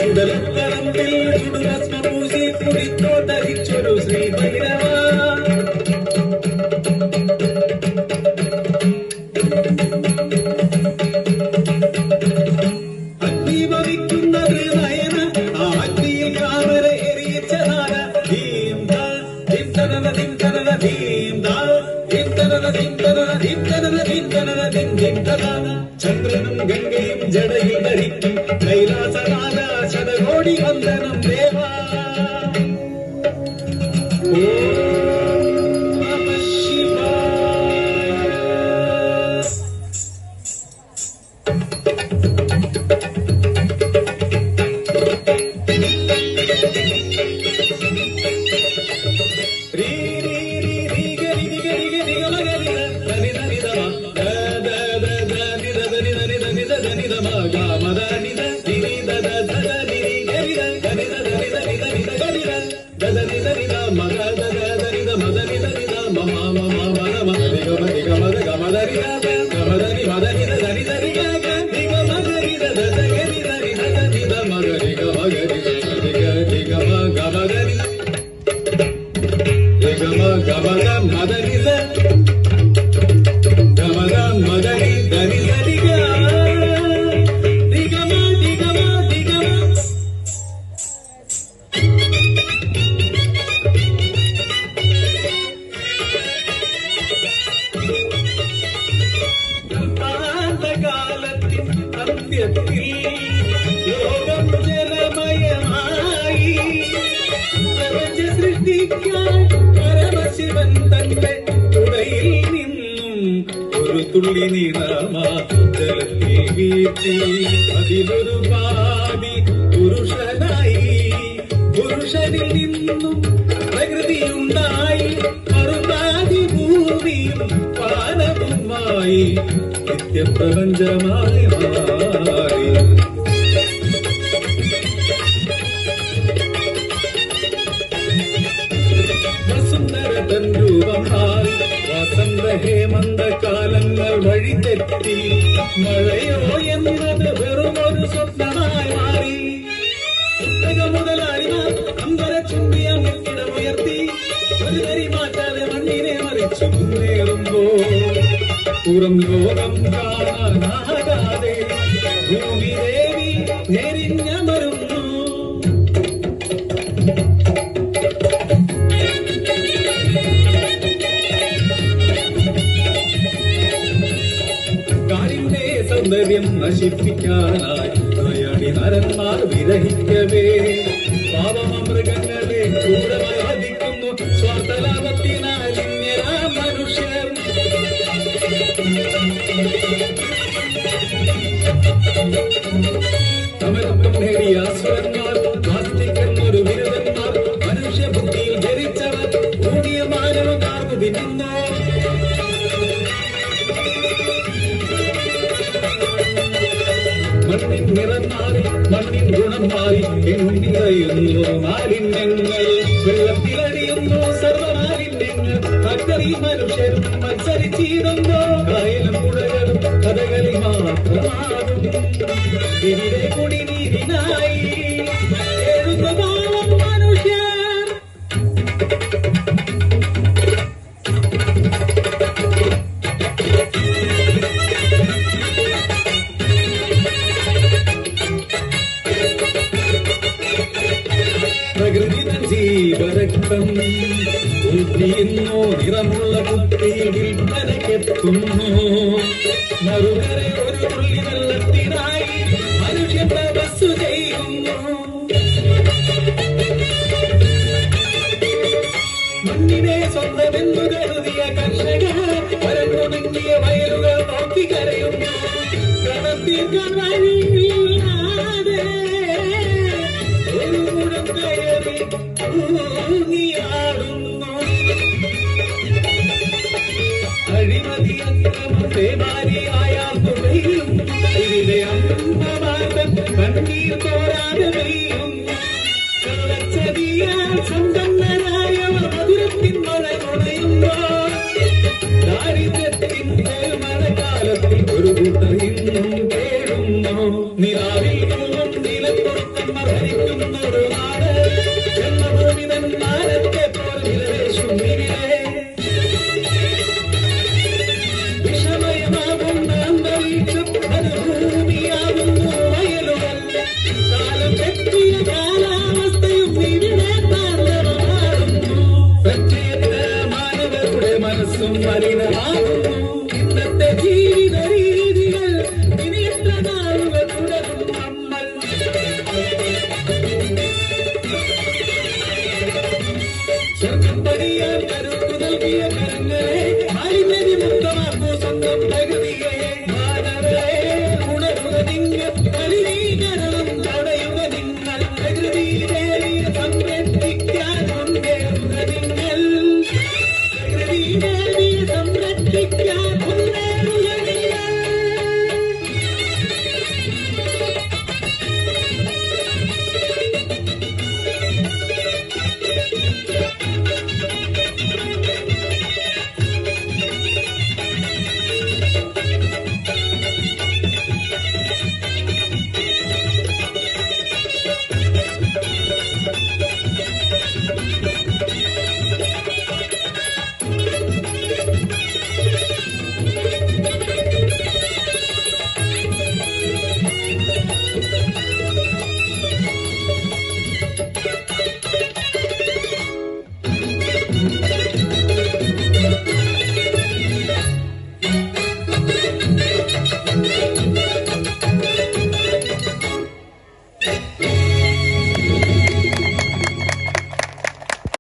ഉടലക്കരമ്പിൽ ചുടുഭസ്മപൂശി കുടിത്തോ ധരിച്ചൊരു ശ്രീ ഭൈരവ അഗ്നി ഭവിക്കുന്ന നയന ആ അഗ്നിയിൽ കാമര എറിയിച്ച നാര ധീം ധാ ധീം തനന ധീം തനന ധീം ധാ ധീം തനന ധീം തനന ധീം തനന ധീം തനന ധീം ധീം തനന ചന്ദ്രനും ഗംഗയും ജടയിൽ ധരിക്കും കൈലാസനാഥ ശതകോടി വന്ദനം ദേവാ ലോകം ജലമയമായി പ്രപഞ്ച സൃഷ്ടിക്കാൻ പരമശിവൻ തന്റെ തുടയിൽ നിന്നും ഒരു തുള്ളി നീളമാ ജലത്തിൽ വീഴ്ത്തി അതിലൊരു പാതി പുരുഷനായി പുരുഷനിൽ നിന്നും പ്രകൃതിയുണ്ടായി മറുപാതി ഭൂമിയും പാനവുമായി നിത്യപ്രപഞ്ചമായി മാറി വസുന്ധര തൻ രൂപം മാറി വസന്ത ഹേമന്ത കാലങ്ങൾ വഴിതെറ്റി മഴയോ എന്നത് വെറുമൊരു സ്വപ്നമായി മാറി മുതലാളിമാർ അമ്പര ചുണ്ടിയ മുയർത്തി ഒരു തരി മാറ്റാതെ മണ്ണിനെ മറിച്ചു മുന്നേറുമ്പോ പുറം ലോകം കാണാനാകാതെ ഭൂമി ദേവി ഞെരിഞ്ഞമരുന്നു കാലിന്റെ സൗന്ദര്യം നശിപ്പിക്കാനായി നയടി നരന്മാർ വിരഹിക്കവേ പാവമൃഗങ്ങളെ ക്രൂരമായി വധിക്കുന്നു സ്വാർത്ഥലാഭത്തിനാൽ മനുഷ്യർ അമരത്വം നേടിയ അസുരന്മാർ നാസ്തികന്നൊരു വിരുദ്ധന്മാർ മനുഷ്യബുദ്ധിയിൽ ജനിച്ചവർ ഊടിയ മാനവകാർന്നു തിന്നുന്നു മണ്ണിൻ നിറം മാറി മണ്ണിൻ ഗുണം മാറി എണ്ണിറയുന്നു മാലിന്യങ്ങൾ വെള്ളത്തിലടിയുന്നു സർവമാലിന്യങ്ങൾ ഭക്തരി മനുഷ്യരും മത്സരിച്ചിരുന്നു കായലും പുഴകളും കഥകളിൽ മാത്രമാകും ഇവിടെ കുടിനീരിനായി എഴുന്ന പാവം മനുഷ്യർ പ്രകൃതി ജീവരക്തം ഊറ്റിയുന്നു നിറമുള്ള കുപ്പിയിൽ വിൽപ്പനക്കെത്തുന്നു മറുകര ഒരു തുള്ളി വെള്ളത്തിനായി മനുഷ്യൻ തപസ്സു ചെയ്യുന്നു മണ്ണിനെ സ്വന്തമെന്നു കരുതിയ കർഷകർ വരണ്ടുണങ്ങിയ വയലുകൾ നോക്കി കരയുന്നു കടത്തിക്കാൻ വഴിയില്ലാതെ ഒരു മുഴം കയറി ൂങ്ങിയാടുന്നു അഴിമതി അക്രമം പേമാരിയായാൽ തുകയും ഇവിടെ അമ്മമാർഗം കണ്ണീർ തോരാതെ വെയ്യും കള്ളച്ചതിയാൽ സമ്പന്നരായവർ മധുരത്തിൻ മഴ തുണയുമ്പോൾ ദാരിദ്ര്യത്തിൻ മഴക്കാലം മനസ്സും മലിനമാകുന്നു. ഇന്നത്തെ ജീവിത രീതികൾ ഇനി എത്ര നാളുകൾ തുടരും നമ്മൾ. സ്വർഗം പണിയാൻ കരുത്തു നൽകിയ കരങ്ങളെ മാലിന്യ മുക്തമാക്കൂ സ്വന്തം പ്രകൃതിയെ. മാനവരെ ഉണരുക നിങ്ങൾ, മലിനീകരണം തടയുക നിങ്ങൾ. പ്രകൃതി ദേവിയെ സംരക്ഷിക്കാൻ മുന്നേറുക നിങ്ങൾ. പ്രകൃതി ദേവിയെ സംരക്ഷിക്കാൻ മുന്നേറുക നിങ്ങൾ.